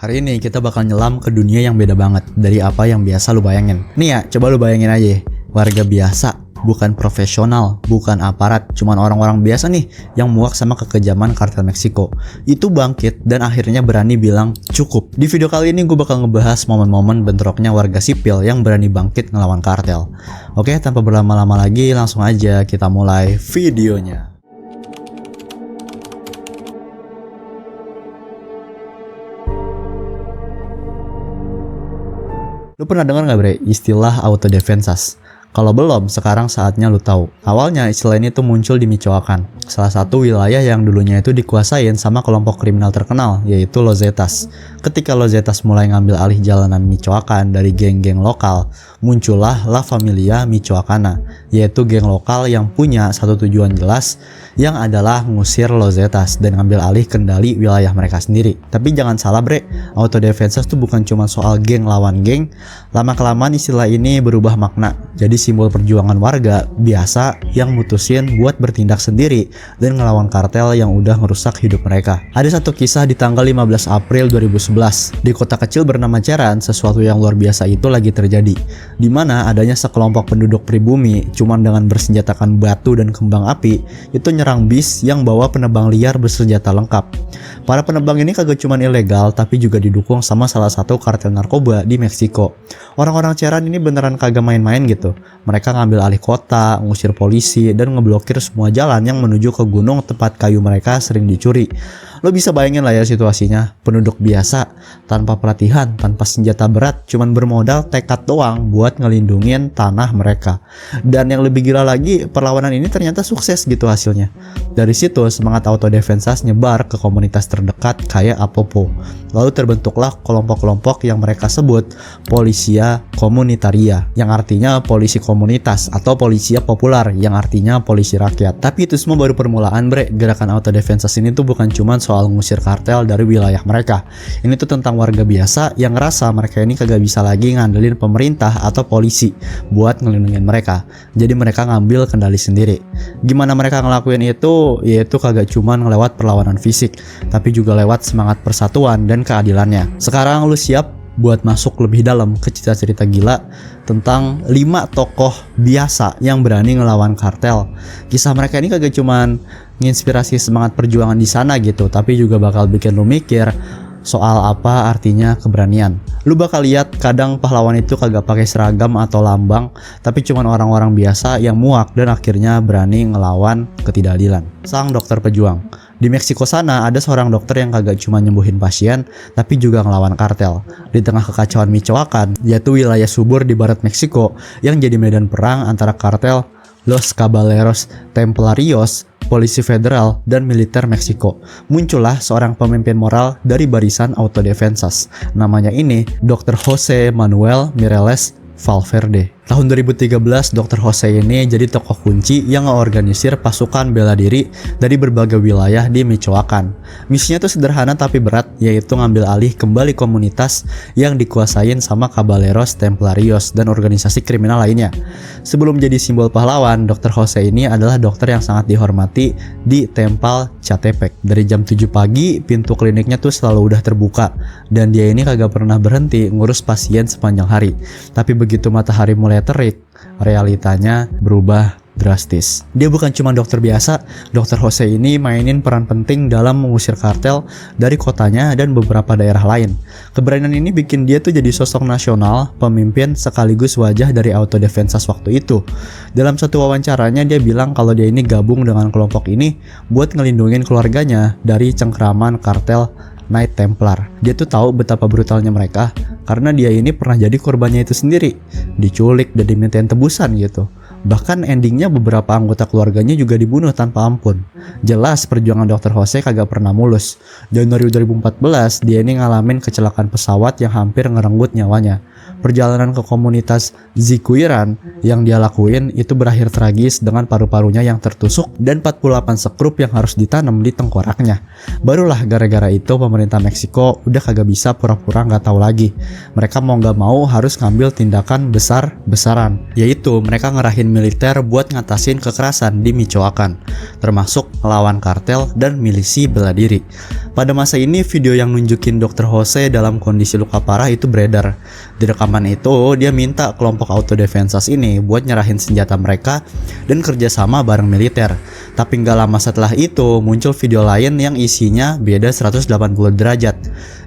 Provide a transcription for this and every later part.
Hari ini kita bakal nyelam ke dunia yang beda banget dari apa yang biasa lu bayangin. Nih ya, coba lu bayangin aja, warga biasa, bukan profesional, bukan aparat, cuman orang-orang biasa nih yang muak sama kekejaman kartel Meksiko. Itu bangkit dan akhirnya berani bilang cukup. Di video kali ini gue bakal ngebahas momen-momen bentroknya warga sipil yang berani bangkit ngelawan kartel. Oke, tanpa berlama-lama lagi, langsung aja kita mulai videonya. Lu pernah dengar nggak bre istilah autodefensas? Kalau belum, sekarang saatnya lu tahu. Awalnya istilah ini tuh muncul di Michoacan, salah satu wilayah yang dulunya itu dikuasain sama kelompok kriminal terkenal, yaitu Los Zetas. Ketika Los Zetas mulai ngambil alih jalanan Michoacan dari geng-geng lokal, muncullah La Familia Michoacana, yaitu geng lokal yang punya satu tujuan jelas, yang adalah ngusir Los Zetas dan ngambil alih kendali wilayah mereka sendiri. Tapi jangan salah bre, autodefensas tuh bukan cuma soal geng lawan geng. Lama-kelamaan istilah ini berubah makna, jadi simbol perjuangan warga biasa yang mutusin buat bertindak sendiri dan ngelawan kartel yang udah merusak hidup mereka. Ada satu kisah di tanggal 15 April 2011 di kota kecil bernama Ceran. Sesuatu yang luar biasa itu lagi terjadi, di mana adanya sekelompok penduduk pribumi cuman dengan bersenjatakan batu dan kembang api itu nyerang bis yang bawa penebang liar bersenjata lengkap. Para penebang ini kagak cuman ilegal tapi juga didukung sama salah satu kartel narkoba di Meksiko. Orang-orang Ceran ini beneran kagak main-main gitu. Mereka ngambil alih kota, ngusir polisi, dan ngeblokir semua jalan yang menuju ke gunung tempat kayu mereka sering dicuri. Lo bisa bayangin lah ya situasinya, penduduk biasa, tanpa pelatihan, tanpa senjata berat, cuman bermodal tekad doang buat ngelindungin tanah mereka. Dan yang lebih gila lagi, perlawanan ini ternyata sukses gitu hasilnya. Dari situ semangat autodefensas nyebar ke komunitas terdekat kayak Apopo. Lalu terbentuklah kelompok-kelompok yang mereka sebut Polisia Comunitaria, yang artinya polisi komunitas, atau Polisia Popular, yang artinya polisi rakyat. Tapi itu semua baru permulaan bre. Gerakan autodefensas ini tuh bukan cuma soal ngusir kartel dari wilayah mereka. Ini tuh tentang warga biasa yang ngerasa mereka ini kagak bisa lagi ngandelin pemerintah atau polisi buat ngelindungin mereka. Jadi mereka ngambil kendali sendiri. Gimana mereka ngelakuin itu? Yaitu kagak cuma ngelewat perlawanan fisik, tapi juga lewat semangat persatuan dan keadilannya. Sekarang lu siap buat masuk lebih dalam ke cerita-cerita gila tentang 5 tokoh biasa yang berani ngelawan kartel. Kisah mereka ini kagak cuman nginspirasi semangat perjuangan di sana gitu, tapi juga bakal bikin lu mikir soal apa artinya keberanian. Lu bakal lihat kadang pahlawan itu kagak pakai seragam atau lambang, tapi cuman orang-orang biasa yang muak dan akhirnya berani ngelawan ketidakadilan. Sang dokter pejuang. Di Meksiko sana ada seorang dokter yang kagak cuma nyembuhin pasien, tapi juga ngelawan kartel. Di tengah kekacauan Michoacan, yaitu wilayah subur di barat Meksiko yang jadi medan perang antara kartel Los Caballeros Templarios, polisi federal, dan militer Meksiko. Muncullah seorang pemimpin moral dari barisan autodefensas. Namanya ini Dr. Jose Manuel Mireles Valverde. Tahun 2013, Dr. Jose ini jadi tokoh kunci yang mengorganisir pasukan bela diri dari berbagai wilayah di Michoacan. Misinya tuh sederhana tapi berat, yaitu ngambil alih kembali komunitas yang dikuasain sama Caballeros Templarios dan organisasi kriminal lainnya. Sebelum jadi simbol pahlawan, Dr. Jose ini adalah dokter yang sangat dihormati di Tempal Catepec. Dari jam 7 pagi, pintu kliniknya tuh selalu udah terbuka, dan dia ini kagak pernah berhenti ngurus pasien sepanjang hari. Tapi begitu matahari mulai terik, realitanya berubah drastis. Dia bukan cuma dokter biasa. Dr. Jose ini mainin peran penting dalam mengusir kartel dari kotanya dan beberapa daerah lain. Keberanian ini bikin dia tuh jadi sosok nasional, pemimpin sekaligus wajah dari autodefensas waktu itu. Dalam satu wawancaranya dia bilang kalau dia ini gabung dengan kelompok ini buat ngelindungin keluarganya dari cengkeraman kartel Knight Templar. Dia tuh tahu betapa brutalnya mereka karena dia ini pernah jadi korbannya itu sendiri, diculik dan dimintain tebusan gitu. Bahkan endingnya beberapa anggota keluarganya juga dibunuh tanpa ampun. Jelas perjuangan Dr. Jose kagak pernah mulus. Januari 2014 dia ini ngalamin kecelakaan pesawat yang hampir ngerenggut nyawanya. Perjalanan ke komunitas Zikuiran yang dia lakuin itu berakhir tragis dengan paru-parunya yang tertusuk dan 48 sekrup yang harus ditanam di tengkoraknya. Barulah gara-gara itu pemerintah Meksiko udah kagak bisa pura-pura nggak tahu lagi. Mereka mau nggak mau harus ngambil tindakan besar-besaran, yaitu mereka ngerahin militer buat ngatasin kekerasan di Michoacan, termasuk melawan kartel dan milisi bela diri. Pada masa ini video yang nunjukin Dr. Jose dalam kondisi luka parah itu beredar. Di rekaman itu dia minta kelompok autodefensas ini buat nyerahin senjata mereka dan kerjasama bareng militer. Tapi nggak lama setelah itu muncul video lain yang isinya beda 180 derajat.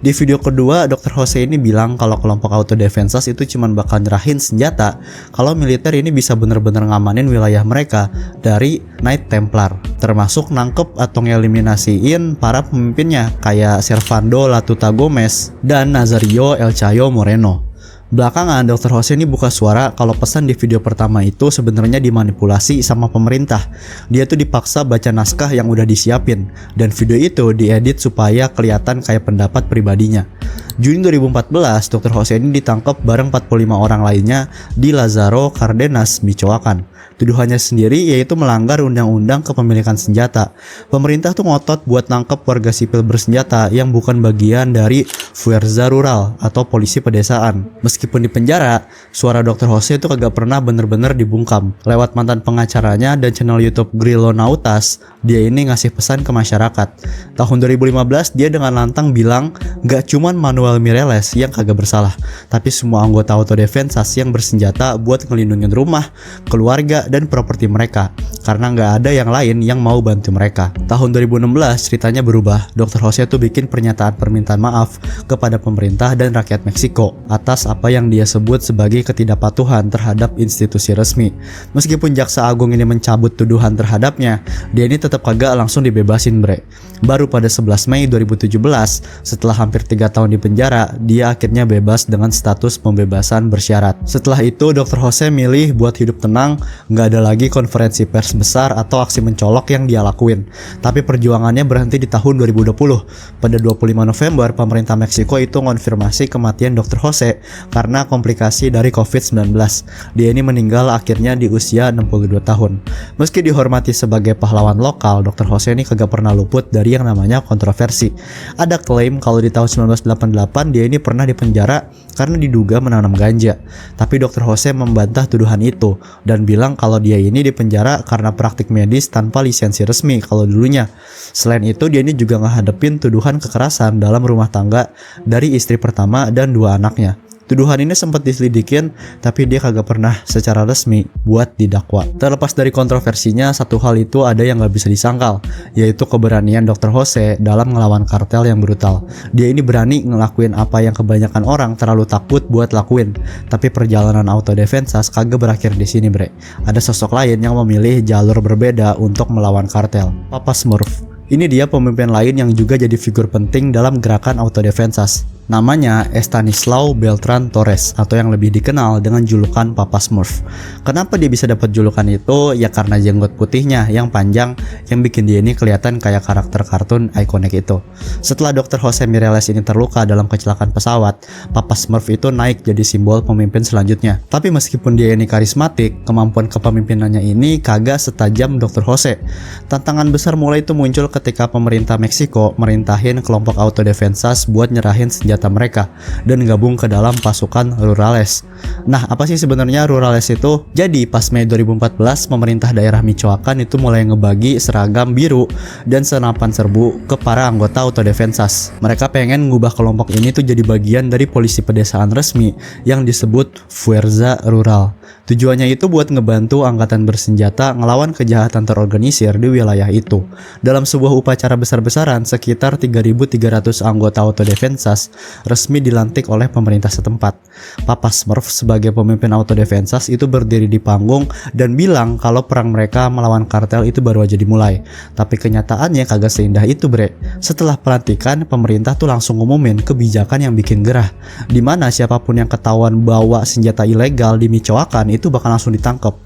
Di video kedua Dr. Jose ini bilang kalau kelompok autodefensas itu cuma bakal nyerahin senjata kalau militer ini bisa bener-bener ngamanin wilayah mereka dari Knight Templar, termasuk nangkep atau ngeliminasiin para pemimpinnya kayak Servando Latuta Gomez dan Nazario El Chayo Moreno. Belakangan Dr. Jose ini buka suara kalau pesan di video pertama itu sebenarnya dimanipulasi sama pemerintah. Dia tuh dipaksa baca naskah yang udah disiapin dan video itu diedit supaya kelihatan kayak pendapat pribadinya. Juni 2014, Dr. Jose ini ditangkap bareng 45 orang lainnya di Lázaro Cárdenas, Michoacan. Tuduhannya sendiri yaitu melanggar undang-undang kepemilikan senjata. Pemerintah tuh ngotot buat nangkep warga sipil bersenjata yang bukan bagian dari Fuerza Rural atau polisi pedesaan. Meskipun di penjara, suara Dr. Jose itu kagak pernah bener-bener dibungkam. Lewat mantan pengacaranya dan channel YouTube Grillo Nautas, dia ini ngasih pesan ke masyarakat. Tahun 2015 dia dengan lantang bilang gak cuman Manuel Mireles yang kagak bersalah, tapi semua anggota autodefensas yang bersenjata buat ngelindungin rumah, keluarga, dan properti mereka, karena nggak ada yang lain yang mau bantu mereka. Tahun 2016 ceritanya berubah. Dr. Jose tuh bikin pernyataan permintaan maaf kepada pemerintah dan rakyat Meksiko atas apa yang dia sebut sebagai ketidakpatuhan terhadap institusi resmi. Meskipun jaksa agung ini mencabut tuduhan terhadapnya, dia ini tetap kagak langsung dibebasin bre. Baru pada 11 Mei 2017, setelah hampir 3 tahun di penjara, dia akhirnya bebas dengan status pembebasan bersyarat. Setelah itu Dr. Jose milih buat hidup tenang. Nggak ada lagi konferensi pers besar atau aksi mencolok yang dia lakuin. Tapi perjuangannya berhenti di tahun 2020. Pada 25 November, pemerintah Meksiko itu ngonfirmasi kematian Dr. Jose karena komplikasi dari COVID-19. Dia ini meninggal akhirnya di usia 62 tahun. Meski dihormati sebagai pahlawan lokal, Dr. Jose ini kagak pernah luput dari yang namanya kontroversi. Ada klaim kalau di tahun 1988 dia ini pernah dipenjara karena diduga menanam ganja. Tapi Dr. Jose membantah tuduhan itu dan bilang kalau dia ini dipenjara karena praktik medis tanpa lisensi resmi kalau dulunya. Selain itu dia ini juga ngehadapin tuduhan kekerasan dalam rumah tangga dari istri pertama dan 2 anaknya. Tuduhan ini sempat diselidikin, tapi dia kagak pernah secara resmi buat didakwa. Terlepas dari kontroversinya, satu hal itu ada yang gak bisa disangkal, yaitu keberanian Dr. Jose dalam ngelawan kartel yang brutal. Dia ini berani ngelakuin apa yang kebanyakan orang terlalu takut buat lakuin. Tapi perjalanan autodefensas kagak berakhir di sini bre. Ada sosok lain yang memilih jalur berbeda untuk melawan kartel, Papa Smurf. Ini dia pemimpin lain yang juga jadi figur penting dalam gerakan autodefensas. Namanya Estanislao Beltran Torres atau yang lebih dikenal dengan julukan Papa Smurf. Kenapa dia bisa dapat julukan itu? Ya karena jenggot putihnya yang panjang yang bikin dia ini kelihatan kayak karakter kartun ikonik itu. Setelah Dr. Jose Mireles ini terluka dalam kecelakaan pesawat, Papa Smurf itu naik jadi simbol pemimpin selanjutnya. Tapi meskipun dia ini karismatik, kemampuan kepemimpinannya ini kagak setajam Dr. Jose. Tantangan besar mulai itu muncul ketika pemerintah Meksiko merintahin kelompok autodefensas buat nyerahin senjata mereka dan gabung ke dalam pasukan Rurales. Nah, apa sih sebenarnya Rurales itu? Jadi pas Mei 2014, pemerintah daerah Michoacan itu mulai ngebagi seragam biru dan senapan serbu ke para anggota autodefensas. Mereka pengen ngubah kelompok ini tuh jadi bagian dari polisi pedesaan resmi yang disebut Fuerza Rural. Tujuannya itu buat ngebantu angkatan bersenjata ngelawan kejahatan terorganisir di wilayah itu. Dalam sebuah upacara besar-besaran, sekitar 3.300 anggota autodefensas resmi dilantik oleh pemerintah setempat. Papa Smurf sebagai pemimpin autodefensas itu berdiri di panggung dan bilang kalau perang mereka melawan kartel itu baru aja dimulai. Tapi kenyataannya kagak seindah itu bre. Setelah pelantikan, pemerintah tuh langsung ngumumin kebijakan yang bikin gerah, dimana siapapun yang ketahuan bawa senjata ilegal di Michoacan itu bakal langsung ditangkap.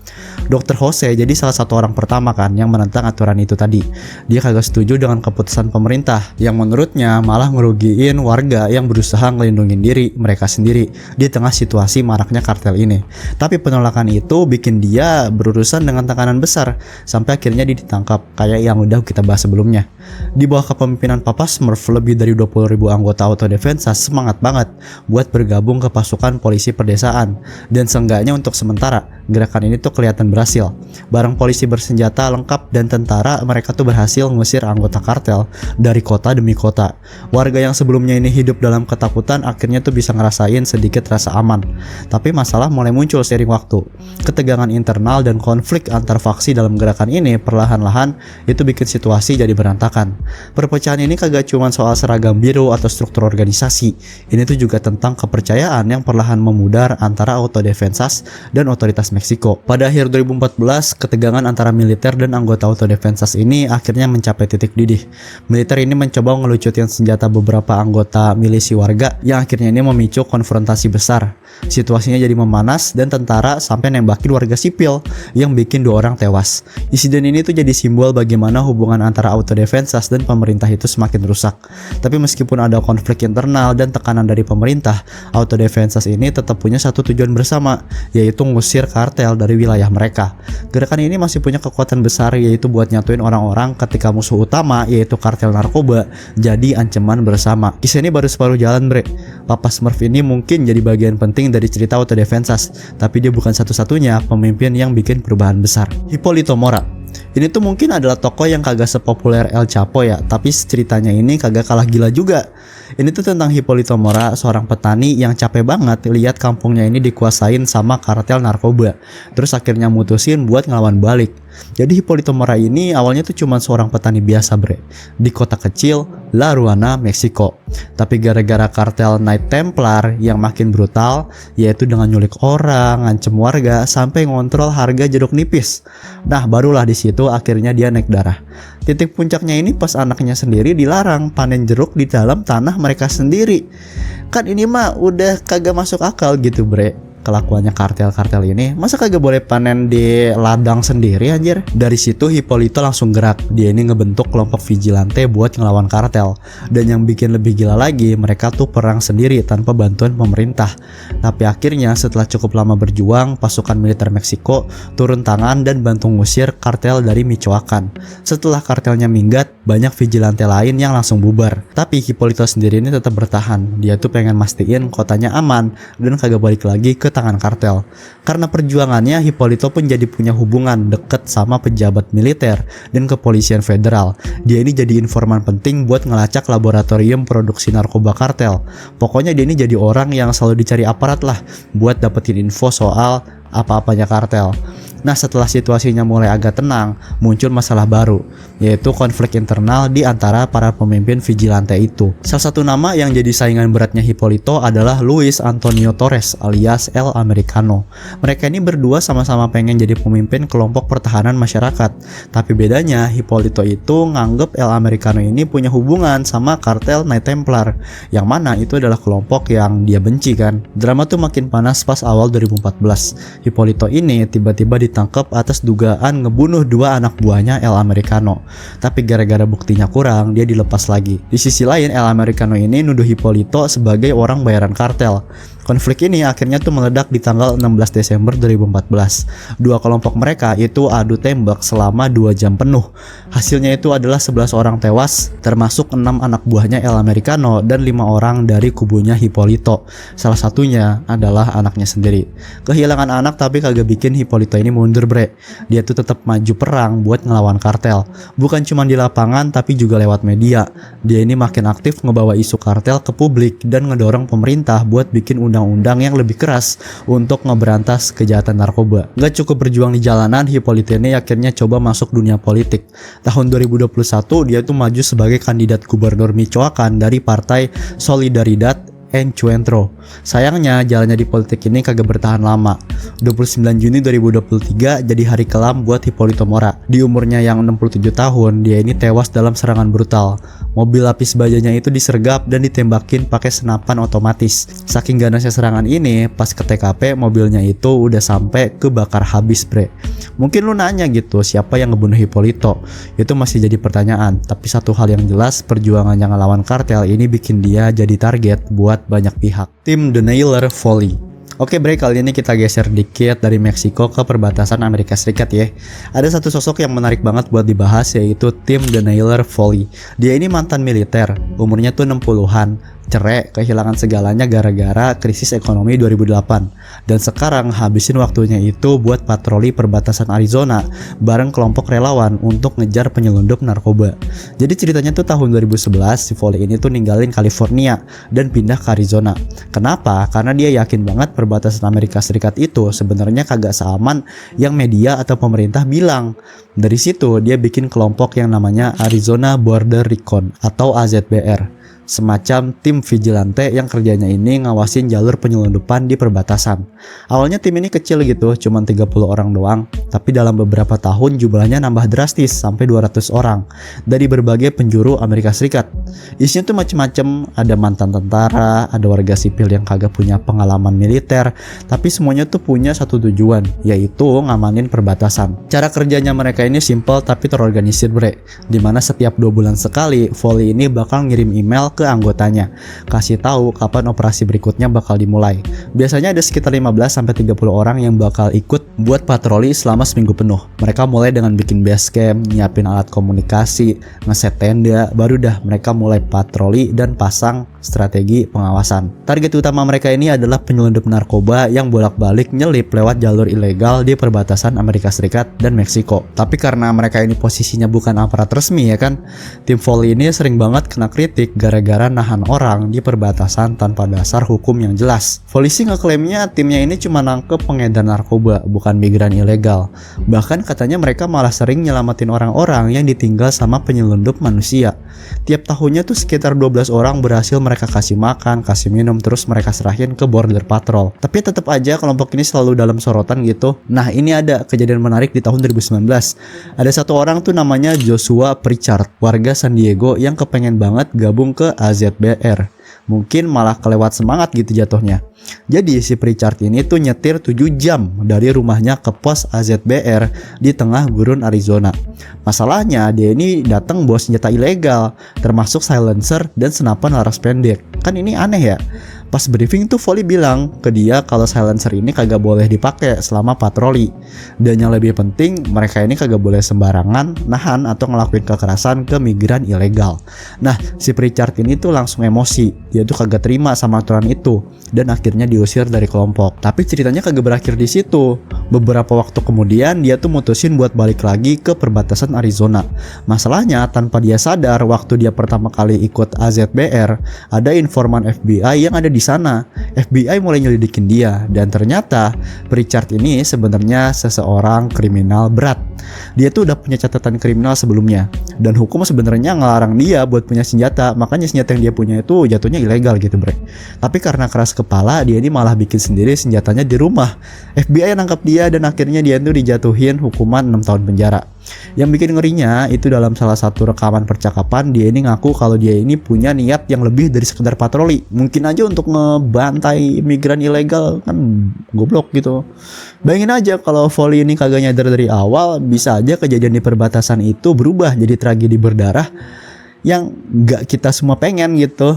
Dr. Jose jadi salah satu orang pertama kan yang menentang aturan itu tadi. Dia kagak setuju dengan keputusan pemerintah yang menurutnya malah ngerugiin warga yang yang berusaha ngelindungin diri mereka sendiri di tengah situasi maraknya kartel ini. Tapi penolakan itu bikin dia berurusan dengan tekanan besar sampai akhirnya dia ditangkap, kayak yang udah kita bahas sebelumnya. Di bawah kepemimpinan Papa Smurf, lebih dari 20.000 anggota Auto Defensas semangat banget buat bergabung ke pasukan polisi perdesaan, dan seenggaknya untuk sementara gerakan ini tuh kelihatan berhasil. Bareng polisi bersenjata lengkap dan tentara, mereka tuh berhasil ngusir anggota kartel dari kota demi kota. Warga yang sebelumnya ini hidup dalam ketakutan akhirnya tuh bisa ngerasain sedikit rasa aman. Tapi masalah mulai muncul seiring waktu. Ketegangan internal dan konflik antar faksi dalam gerakan ini perlahan-lahan itu bikin situasi jadi berantakan. Perpecahan ini kagak cuma soal seragam biru atau struktur organisasi. Ini tuh juga tentang kepercayaan yang perlahan memudar antara Auto Defensas dan otoritas Meksiko. Pada akhir 2014, ketegangan antara militer dan anggota Auto Defensas ini akhirnya mencapai titik didih. Militer ini mencoba ngelucutin senjata beberapa anggota milisi warga yang akhirnya ini memicu konfrontasi besar. Situasinya jadi memanas dan tentara sampai nembakin warga sipil yang bikin 2 orang tewas. Insiden ini tuh jadi simbol bagaimana hubungan antara Auto Defensas dan pemerintah itu semakin rusak. Tapi meskipun ada konflik internal dan tekanan dari pemerintah, Auto Defensas ini tetap punya satu tujuan bersama, yaitu ngusir kartel dari wilayah mereka. Gerakan ini masih punya kekuatan besar, yaitu buat nyatuin orang-orang ketika musuh utama yaitu kartel narkoba jadi ancaman bersama. Kisah ini baru separuh jalan, bre. Papa Smurf ini mungkin jadi bagian penting dari cerita Auto Defensas, tapi dia bukan satu-satunya pemimpin yang bikin perubahan besar. Hipólito Mora. Ini tuh mungkin adalah tokoh yang kagak sepopuler El Chapo ya, tapi ceritanya ini kagak kalah gila juga. Ini tuh tentang Hipólito Mora, seorang petani yang capek banget lihat kampungnya ini dikuasain sama kartel narkoba. Terus akhirnya mutusin buat ngelawan balik. Jadi Hipólito Mora ini awalnya tuh cuma seorang petani biasa, bre, di kota kecil La Ruana, Meksiko. Tapi gara-gara kartel Knight Templar yang makin brutal, yaitu dengan nyulik orang, ngancem warga, sampai ngontrol harga jeruk nipis. Nah, barulah di situ akhirnya dia naik darah. Titik puncaknya ini pas anaknya sendiri dilarang panen jeruk di dalam tanah mereka sendiri. Kan ini mah udah kagak masuk akal gitu, bre. Kelakuannya kartel-kartel ini, masa kagak boleh panen di ladang sendiri anjir? Dari situ Hipólito langsung gerak. Dia ini ngebentuk kelompok vigilante buat ngelawan kartel. Dan yang bikin lebih gila lagi, mereka tuh perang sendiri tanpa bantuan pemerintah. Tapi akhirnya setelah cukup lama berjuang, pasukan militer Meksiko turun tangan dan bantu ngusir kartel dari Michoacan. Setelah kartelnya minggat, banyak vigilante lain yang langsung bubar. Tapi Hipólito sendiri ini tetap bertahan. Dia tuh pengen mastiin kotanya aman dan kagak balik lagi ke tangan kartel. Karena perjuangannya, Hipólito pun jadi punya hubungan deket sama pejabat militer dan kepolisian federal. Dia ini jadi informan penting buat ngelacak laboratorium produksi narkoba kartel. Pokoknya dia ini jadi orang yang selalu dicari aparat lah buat dapetin info soal apa-apanya kartel. Nah, setelah situasinya mulai agak tenang, muncul masalah baru, yaitu konflik internal di antara para pemimpin vigilante itu. Salah satu nama yang jadi saingan beratnya Hipólito adalah Luis Antonio Torres alias El Americano. Mereka ini berdua sama-sama pengen jadi pemimpin kelompok pertahanan masyarakat. Tapi bedanya, Hipólito itu nganggep El Americano ini punya hubungan sama kartel Knight Templar, yang mana itu adalah kelompok yang dia benci kan. Drama tuh makin panas pas awal 2014. Hipólito ini tiba-tiba ditangkap atas dugaan ngebunuh 2 anak buahnya El Americano. Tapi gara-gara buktinya kurang, dia dilepas lagi. Di sisi lain, El Americano ini nuduh Hipólito sebagai orang bayaran kartel. Konflik ini akhirnya tuh meledak di tanggal 16 Desember 2014. 2 kelompok mereka itu adu tembak selama 2 jam penuh. Hasilnya itu adalah 11 orang tewas, termasuk 6 anak buahnya El Americano dan 5 orang dari kubunya Hipólito. Salah satunya adalah anaknya sendiri. Kehilangan anak tapi kagak bikin Hipólito ini mundur, bre. Dia tuh tetap maju perang buat ngelawan kartel. Bukan cuma di lapangan tapi juga lewat media. Dia ini makin aktif ngebawa isu kartel ke publik dan ngedorong pemerintah buat bikin undang-undang yang lebih keras untuk ngeberantas kejahatan narkoba. Gak cukup berjuang di jalanan, Hipólito ini akhirnya coba masuk dunia politik. Tahun 2021 dia tuh maju sebagai kandidat gubernur Michoacan dari partai Solidaridad Encuentro. Sayangnya jalannya di politik ini kagak bertahan lama. 29 Juni 2023 jadi hari kelam buat Hippolyto Mora. Di umurnya yang 67 tahun, dia ini tewas dalam serangan brutal. Mobil lapis bajanya itu disergap dan ditembakin pakai senapan otomatis. Saking ganasnya serangan ini, pas ke TKP mobilnya itu udah sampai kebakar habis, bre. Mungkin lu nanya gitu, siapa yang ngebunuh Hippolyto? Itu masih jadi pertanyaan. Tapi satu hal yang jelas, perjuangannya ngelawan kartel ini bikin dia jadi target buat banyak pihak. Tim The Nailer Volley. Oke bre, kali ini kita geser dikit dari Meksiko ke perbatasan Amerika Serikat ya. Ada satu sosok yang menarik banget buat dibahas, yaitu tim The Nailer Volley. Dia ini mantan militer, umurnya tuh 60-an, cerai, kehilangan segalanya gara-gara krisis ekonomi 2008. Dan sekarang habisin waktunya itu buat patroli perbatasan Arizona bareng kelompok relawan untuk ngejar penyelundup narkoba. Jadi ceritanya tuh tahun 2011 si Volley ini tuh ninggalin California dan pindah ke Arizona. Kenapa? Karena dia yakin banget perbatasan Amerika Serikat itu sebenarnya kagak seaman yang media atau pemerintah bilang. Dari situ dia bikin kelompok yang namanya Arizona Border Recon atau AZBR. Semacam tim vigilante yang kerjanya ini ngawasin jalur penyelundupan di perbatasan. Awalnya tim ini kecil gitu, cuman 30 orang doang, tapi dalam beberapa tahun jumlahnya nambah drastis sampai 200 orang dari berbagai penjuru Amerika Serikat. Isinya tuh macem-macem, ada mantan tentara, ada warga sipil yang kagak punya pengalaman militer, tapi semuanya tuh punya satu tujuan, yaitu ngamanin perbatasan. Cara kerjanya mereka ini simple tapi terorganisir bre, dimana setiap 2 bulan sekali Volley ini bakal ngirim email ke anggotanya, kasih tahu kapan operasi berikutnya bakal dimulai. Biasanya ada sekitar 15-30 orang yang bakal ikut buat patroli selama seminggu penuh. Mereka mulai dengan bikin base camp, nyiapin alat komunikasi, ngeset tenda, baru dah mereka mulai patroli dan pasang strategi pengawasan. Target utama mereka ini adalah penyelundup narkoba yang bolak-balik nyelip lewat jalur ilegal di perbatasan Amerika Serikat dan Meksiko. Tapi karena mereka ini posisinya bukan aparat resmi ya kan, tim Volley ini sering banget kena kritik gara-gara nahan orang di perbatasan tanpa dasar hukum yang jelas. Volley sih ngeklaimnya timnya ini cuma nangkep pengedar narkoba, bukan migran ilegal. Bahkan katanya mereka malah sering nyelamatin orang-orang yang ditinggal sama penyelundup manusia. Tiap tahunnya tuh sekitar 12 orang berhasil mereka kasih makan, kasih minum, terus mereka serahin ke border patrol. Tapi tetap aja kelompok ini selalu dalam sorotan gitu. Nah ini ada kejadian menarik di tahun 2019. Ada satu orang tuh namanya Joshua Pritchard, warga San Diego yang kepengen banget gabung ke AZBR. Mungkin malah kelewat semangat gitu jatuhnya. Jadi si Pritchard ini tuh nyetir 7 jam dari rumahnya ke pos AZBR di tengah gurun Arizona. Masalahnya dia ini datang bawa senjata ilegal, termasuk silencer dan senapan laras pendek. Kan ini aneh ya. Pas briefing tuh Volley bilang ke dia kalau silencer ini kagak boleh dipakai selama patroli. Dan yang lebih penting, mereka ini kagak boleh sembarangan nahan atau ngelakuin kekerasan ke migran ilegal. Nah, si Pritchard ini tuh langsung emosi. Dia tuh kagak terima sama aturan itu dan akhirnya diusir dari kelompok. Tapi ceritanya kagak berakhir di situ. Beberapa waktu kemudian dia tuh mutusin buat balik lagi ke perbatasan Arizona. Masalahnya tanpa dia sadar, waktu dia pertama kali ikut AZBR, ada informan FBI yang ada di sana. FBI mulai nyelidikin dia dan ternyata Pritchard ini sebenarnya seseorang kriminal berat. Dia tuh udah punya catatan kriminal sebelumnya dan hukum sebenarnya ngelarang dia buat punya senjata. Makanya senjata yang dia punya itu jatuhnya ilegal gitu bre. Tapi karena keras kepala, dia ini malah bikin sendiri senjatanya di rumah. FBI nangkap dia dan akhirnya dia tuh dijatuhin hukuman 6 tahun penjara. Yang bikin ngerinya itu dalam salah satu rekaman percakapan dia ini ngaku kalau dia ini punya niat yang lebih dari sekedar patroli. Mungkin aja untuk ngebantai migran ilegal, kan goblok gitu. Bayangin aja kalau Volley ini kagak nyadar dari awal, bisa aja kejadian di perbatasan itu berubah jadi tragedi berdarah yang gak kita semua pengen gitu.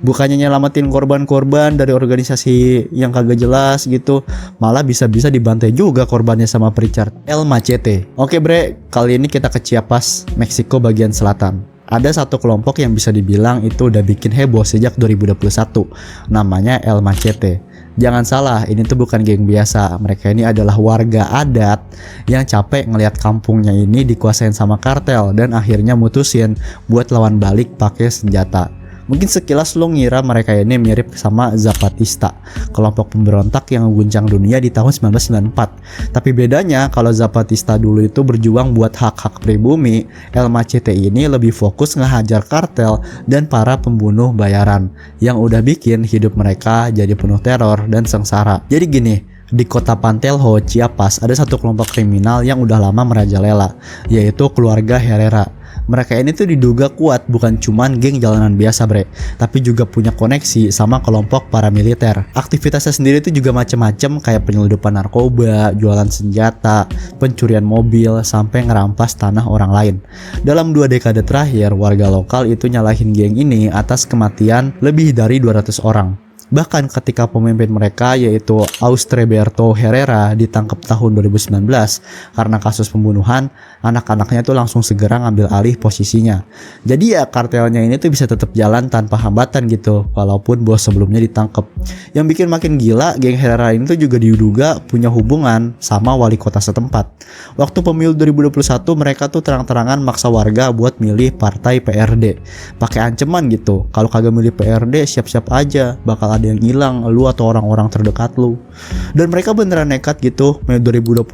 Bukannya nyelamatin korban-korban dari organisasi yang kagak jelas gitu, malah bisa-bisa dibantai juga korbannya sama Pritchard. El Machete. Oke bre, kali ini kita ke Chiapas, Meksiko bagian selatan. Ada satu kelompok yang bisa dibilang itu udah bikin heboh sejak 2021. Namanya El Machete. Jangan salah, ini tuh bukan geng biasa. Mereka ini adalah warga adat yang capek ngelihat kampungnya ini dikuasain sama kartel dan akhirnya mutusin buat lawan balik pakai senjata. Mungkin sekilas lo ngira mereka ini mirip sama Zapatista, kelompok pemberontak yang mengguncang dunia di tahun 1994. Tapi bedanya kalau Zapatista dulu itu berjuang buat hak-hak pribumi, El Machete ini lebih fokus ngehajar kartel dan para pembunuh bayaran yang udah bikin hidup mereka jadi penuh teror dan sengsara. Jadi gini, di kota Pantelho, Chiapas, ada satu kelompok kriminal yang udah lama merajalela, yaitu keluarga Herrera. Mereka ini tuh diduga kuat bukan cuman geng jalanan biasa bre, tapi juga punya koneksi sama kelompok paramiliter. Aktivitasnya sendiri tuh juga macem-macem kayak penyelundupan narkoba, jualan senjata, pencurian mobil, sampai ngerampas tanah orang lain. Dalam 2 dekade terakhir, warga lokal itu nyalahin geng ini atas kematian lebih dari 200 orang. Bahkan ketika pemimpin mereka yaitu Austreberto Herrera ditangkap tahun 2019 karena kasus pembunuhan, anak-anaknya tuh langsung segera ngambil alih posisinya. Jadi ya kartelnya ini tuh bisa tetap jalan tanpa hambatan gitu, walaupun bos sebelumnya ditangkap. Yang bikin makin gila, geng Herrera ini tuh juga diduga punya hubungan sama wali kota setempat. Waktu pemilu 2021 mereka tuh terang-terangan maksa warga buat milih partai PRD. Pakai ancaman gitu, kalau kagak milih PRD siap-siap aja bakal ada yang hilang, lu atau orang-orang terdekat lu. Dan mereka beneran nekat gitu. Mei 2021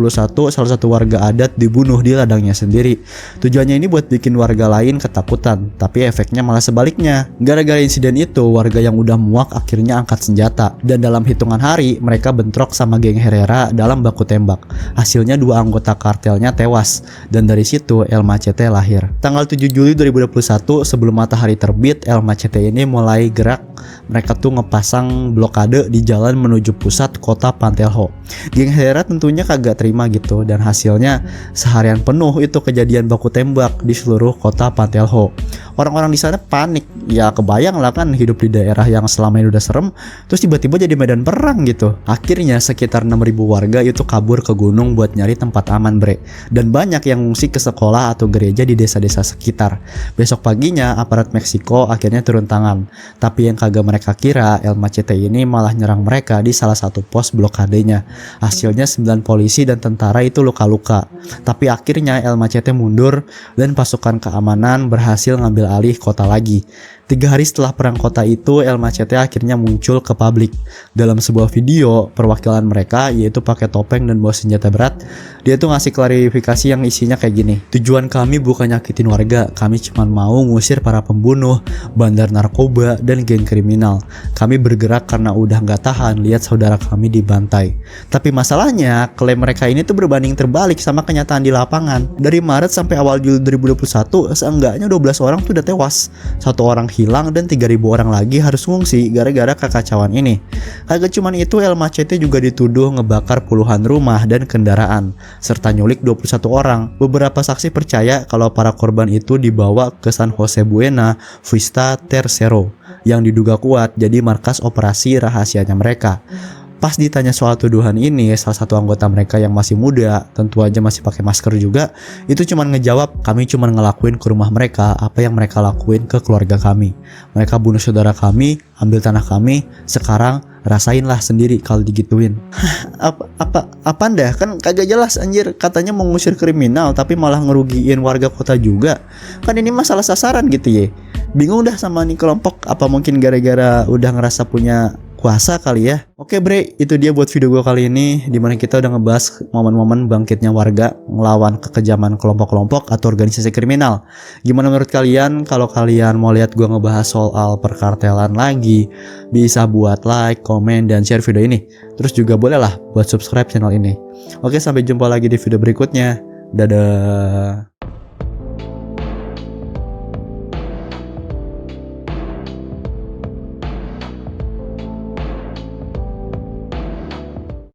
salah satu warga adat dibunuh di ladangnya sendiri. Tujuannya ini buat bikin warga lain ketakutan, tapi efeknya malah sebaliknya. Gara-gara insiden itu, warga yang udah muak akhirnya angkat senjata, dan dalam hitungan hari mereka bentrok sama geng Herrera dalam baku tembak. Hasilnya 2 anggota kartelnya tewas, dan dari situ El Machete lahir. Tanggal 7 Juli 2021 sebelum matahari terbit, El Machete ini mulai gerak. Mereka tuh ngepasang blokade di jalan menuju pusat kota Pantelho. Geng Herrera tentunya kagak terima gitu, dan hasilnya seharian penuh itu kejadian baku tembak di seluruh kota Pantelho. Orang-orang di sana panik, ya kebayang lah kan hidup di daerah yang selama ini udah serem, terus tiba-tiba jadi medan perang gitu. Akhirnya sekitar 6.000 warga itu kabur ke gunung buat nyari tempat aman bre, dan banyak yang ngungsi ke sekolah atau gereja di desa-desa sekitar. Besok paginya aparat Meksiko akhirnya turun tangan, tapi yang kagak mereka kira, El Machete ini malah nyerang mereka di salah satu pos blokadenya. Hasilnya 9 polisi dan tentara itu luka-luka. Tapi akhirnya El Machete mundur dan pasukan keamanan berhasil ngambil alih kota lagi. 3 hari setelah perang kota itu, El Machete akhirnya muncul ke publik. Dalam sebuah video, perwakilan mereka yaitu pakai topeng dan bawa senjata berat, dia tuh ngasih klarifikasi yang isinya kayak gini. Tujuan kami bukan nyakitin warga, kami cuma mau ngusir para pembunuh, bandar narkoba, dan geng kriminal. Kami bergerak karena udah gak tahan lihat saudara kami dibantai. Tapi masalahnya, klaim mereka ini tuh berbanding terbalik sama kenyataan di lapangan. Dari Maret sampai awal Juli 2021, seenggaknya 12 orang tuh udah tewas. 1 orang hilang dan 3.000 orang lagi harus ngungsi gara-gara kekacauan ini. Kagak cuman itu, El Machete juga dituduh ngebakar puluhan rumah dan kendaraan, serta nyulik 21 orang. Beberapa saksi percaya kalau para korban itu dibawa ke San Jose Buena Vista Tercero, yang diduga kuat jadi markas operasi rahasianya mereka. Pas ditanya soal tuduhan ini, salah satu anggota mereka yang masih muda, tentu aja masih pakai masker juga, itu cuman ngejawab, kami cuman ngelakuin ke rumah mereka apa yang mereka lakuin ke keluarga kami. Mereka bunuh saudara kami, ambil tanah kami, sekarang rasainlah sendiri kalau digituin. Apa dah? Kan kagak jelas anjir, katanya mau ngusir kriminal tapi malah ngerugiin warga kota juga. Kan ini masalah sasaran gitu ya. Bingung dah sama nih kelompok, apa mungkin gara-gara udah ngerasa punya kuasa kali ya. Oke bre, itu dia buat video gue kali ini, dimana kita udah ngebahas momen-momen bangkitnya warga ngelawan kekejaman kelompok-kelompok atau organisasi kriminal. Gimana menurut kalian? Kalau kalian mau lihat gue ngebahas soal perkartelan lagi, bisa buat like, komen, dan share video ini. Terus juga bolehlah buat subscribe channel ini. Oke, sampai jumpa lagi di video berikutnya. Dadah.